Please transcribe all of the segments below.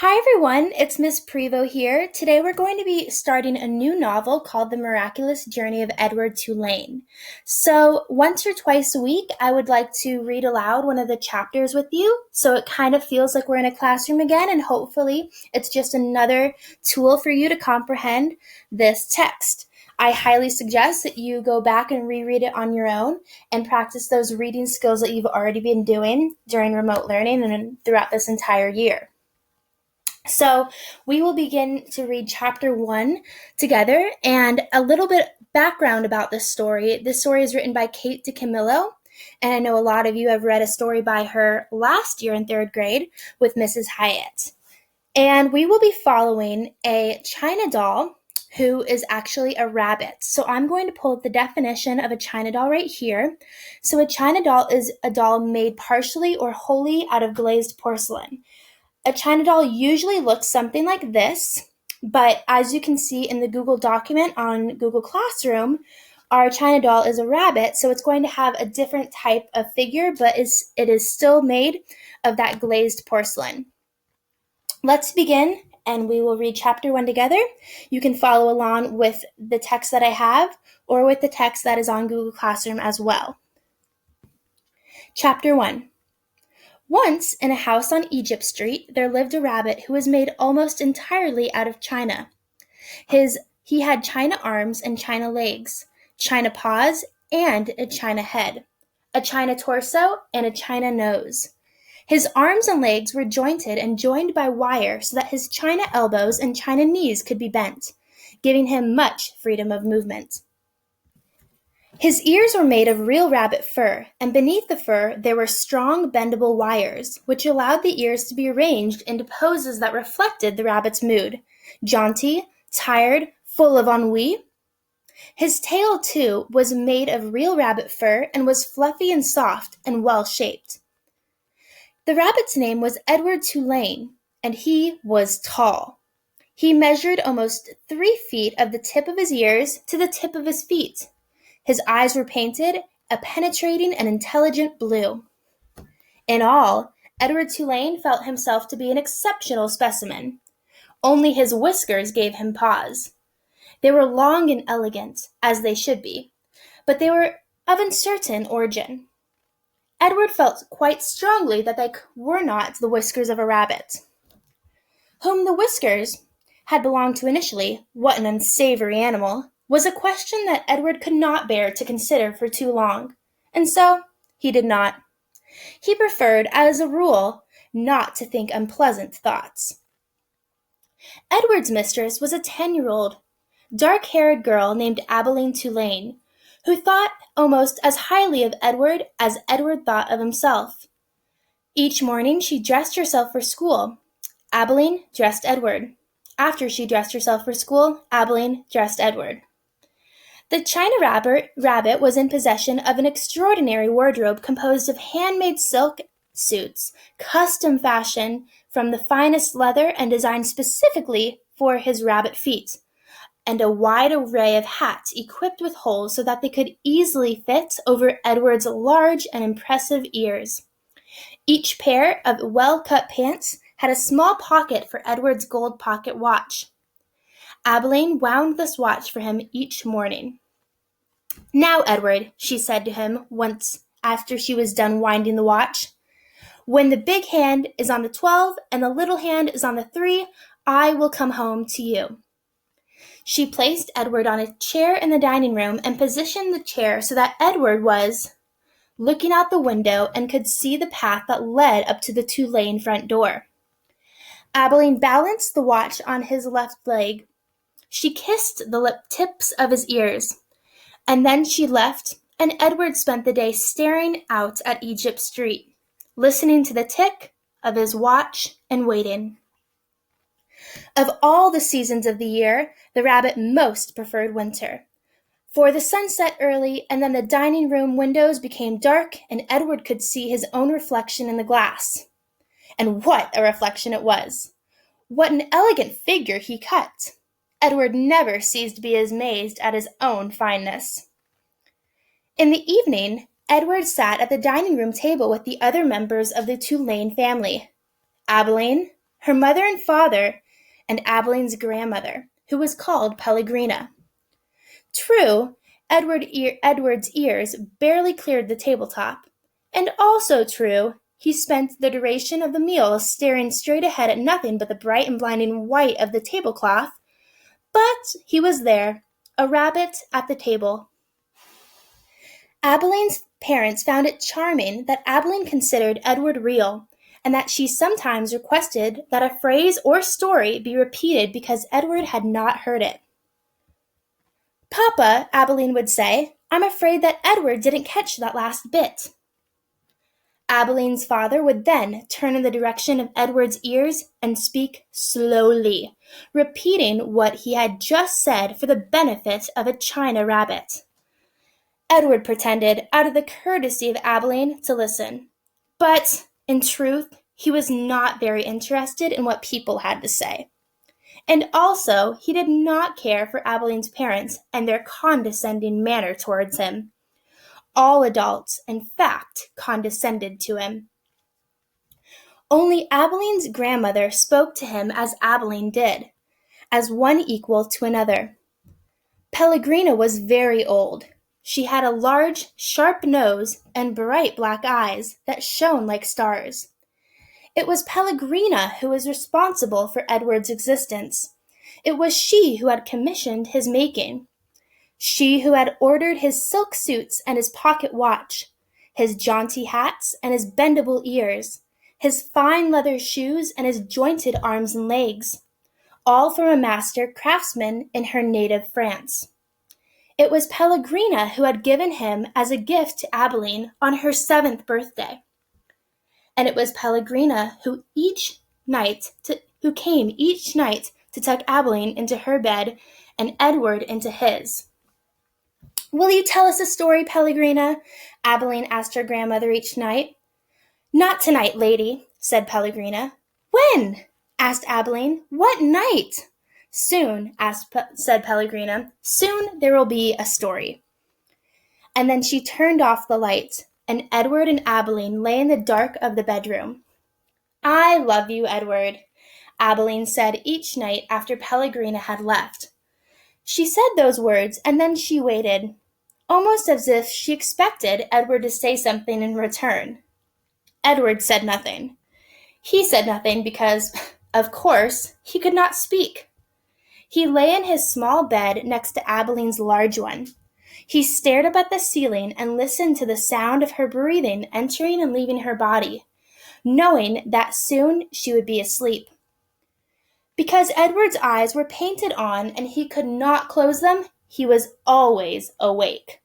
Hi everyone, it's Miss Prevo here. Today we're going to be starting a new novel called The Miraculous Journey of Edward Tulane. So once or twice a week, I would like to read aloud one of the chapters with you, so it kind of feels like we're in a classroom again, and hopefully it's just another tool for you to comprehend this text. I highly suggest that you go back and reread it on your own and practice those reading skills that you've already been doing during remote learning and throughout this entire year. So we will begin to read chapter 1 together, and a little bit background about this story. This story is written by Kate DiCamillo, and I know a lot of you have read a story by her last year in 3rd grade with Mrs. Hyatt. And we will be following a China doll who is actually a rabbit. So I'm going to pull up the definition of a China doll right here. So a China doll is a doll made partially or wholly out of glazed porcelain. A China doll usually looks something like this, but as you can see in the Google document on Google Classroom, our China doll is a rabbit, so it's going to have a different type of figure, but it is still made of that glazed porcelain. Let's begin, and we will read chapter 1 together. You can follow along with the text that I have, or with the text that is on Google Classroom as well. Chapter 1. Once, in a house on Egypt Street, there lived a rabbit who was made almost entirely out of china. He had china arms and china legs, china paws and a china head, a china torso and a china nose. His arms and legs were jointed and joined by wire so that his china elbows and china knees could be bent, giving him much freedom of movement. His ears were made of real rabbit fur, and beneath the fur there were strong bendable wires, which allowed the ears to be arranged into poses that reflected the rabbit's mood: jaunty, tired, full of ennui. His tail, too, was made of real rabbit fur and was fluffy and soft and well-shaped. The rabbit's name was Edward Tulane, and he was tall. He measured almost 3 feet of the tip of his ears to the tip of his feet. His eyes were painted a penetrating and intelligent blue. In all, Edward Tulane felt himself to be an exceptional specimen. Only his whiskers gave him pause. They were long and elegant, as they should be, but they were of uncertain origin. Edward felt quite strongly that they were not the whiskers of a rabbit. Whom the whiskers had belonged to initially, what an unsavory animal, was a question that Edward could not bear to consider for too long, and so he did not. He preferred, as a rule, not to think unpleasant thoughts. Edward's mistress was a 10-year-old, dark-haired girl named Abilene Tulane, who thought almost as highly of Edward as Edward thought of himself. Each morning she dressed herself for school. Abilene dressed Edward. After she dressed herself for school, Abilene dressed Edward. The China rabbit was in possession of an extraordinary wardrobe composed of handmade silk suits, custom fashioned from the finest leather and designed specifically for his rabbit feet, and a wide array of hats equipped with holes so that they could easily fit over Edward's large and impressive ears. Each pair of well-cut pants had a small pocket for Edward's gold pocket watch. Abilene wound this watch for him each morning. "Now, Edward," she said to him once after she was done winding the watch, "when the big hand is on the 12 and the little hand is on the 3, I will come home to you." She placed Edward on a chair in the dining room and positioned the chair so that Edward was looking out the window and could see the path that led up to the Tulane front door. Abilene balanced the watch on his left leg. She kissed the lip tips of his ears, and then she left, and Edward spent the day staring out at Egypt Street, listening to the tick of his watch and waiting. Of all the seasons of the year, the rabbit most preferred winter. For the sun set early, and then the dining room windows became dark, and Edward could see his own reflection in the glass. And what a reflection it was! What an elegant figure he cut! Edward never ceased to be amazed at his own fineness. In the evening, Edward sat at the dining room table with the other members of the Tulane family: Abilene, her mother and father, and Abeline's grandmother, who was called Pellegrina. True, Edward's ears barely cleared the tabletop, and also true, he spent the duration of the meal staring straight ahead at nothing but the bright and blinding white of the tablecloth, but he was there, a rabbit at the table. Abeline's parents found it charming that Abeline considered Edward real, and that she sometimes requested that a phrase or story be repeated because Edward had not heard it. "Papa," Abeline would say, "I'm afraid that Edward didn't catch that last bit." Abeline's father would then turn in the direction of Edward's ears and speak slowly, repeating what he had just said for the benefit of a china rabbit. Edward pretended, out of the courtesy of Abeline, to listen. But, in truth, he was not very interested in what people had to say. And also, he did not care for Abeline's parents and their condescending manner towards him. All adults, in fact, condescended to him. Only Abeline's grandmother spoke to him as Abeline did, as one equal to another. Pellegrina was very old. She had a large, sharp nose and bright black eyes that shone like stars. It was Pellegrina who was responsible for Edward's existence. It was she who had commissioned his making. She who had ordered his silk suits and his pocket watch, his jaunty hats and his bendable ears, his fine leather shoes and his jointed arms and legs, all from a master craftsman in her native France. It was Pellegrina who had given him as a gift to Abeline on her 7th birthday. And it was Pellegrina who came each night to tuck Abeline into her bed and Edward into his. "Will you tell us a story, Pellegrina?" Abeline asked her grandmother each night. "Not tonight, lady," said Pellegrina. "When?" asked Abeline. "What night?" "Soon," said Pellegrina. "Soon there will be a story." And then she turned off the light, and Edward and Abeline lay in the dark of the bedroom. "I love you, Edward," Abeline said each night after Pellegrina had left. She said those words, and then she waited, almost as if she expected Edward to say something in return. Edward said nothing. He said nothing because, of course, he could not speak. He lay in his small bed next to Abeline's large one. He stared up at the ceiling and listened to the sound of her breathing entering and leaving her body, knowing that soon she would be asleep. Because Edward's eyes were painted on and he could not close them, he was always awake.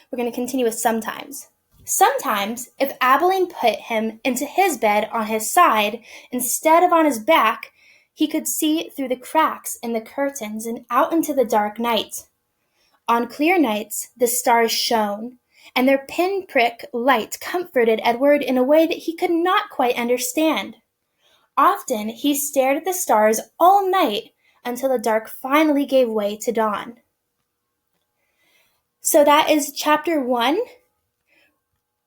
We're going to continue with sometimes. Sometimes, if Abeline put him into his bed on his side instead of on his back, he could see through the cracks in the curtains and out into the dark night. On clear nights, the stars shone, and their pinprick light comforted Edward in a way that he could not quite understand. Often he stared at the stars all night until the dark finally gave way to dawn. So that is chapter 1.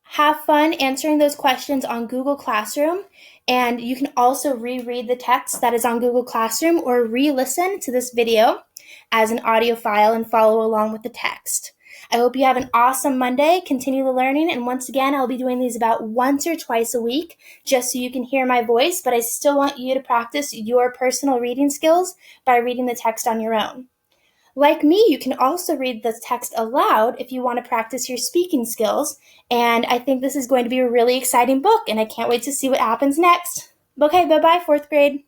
Have fun answering those questions on Google Classroom, and you can also reread the text that is on Google Classroom or re-listen to this video as an audio file and follow along with the text. I hope you have an awesome Monday. Continue the learning, and once again, I'll be doing these about once or twice a week just so you can hear my voice, but I still want you to practice your personal reading skills by reading the text on your own. Like me, you can also read the text aloud if you want to practice your speaking skills, and I think this is going to be a really exciting book, and I can't wait to see what happens next. Okay, bye-bye, 4th grade.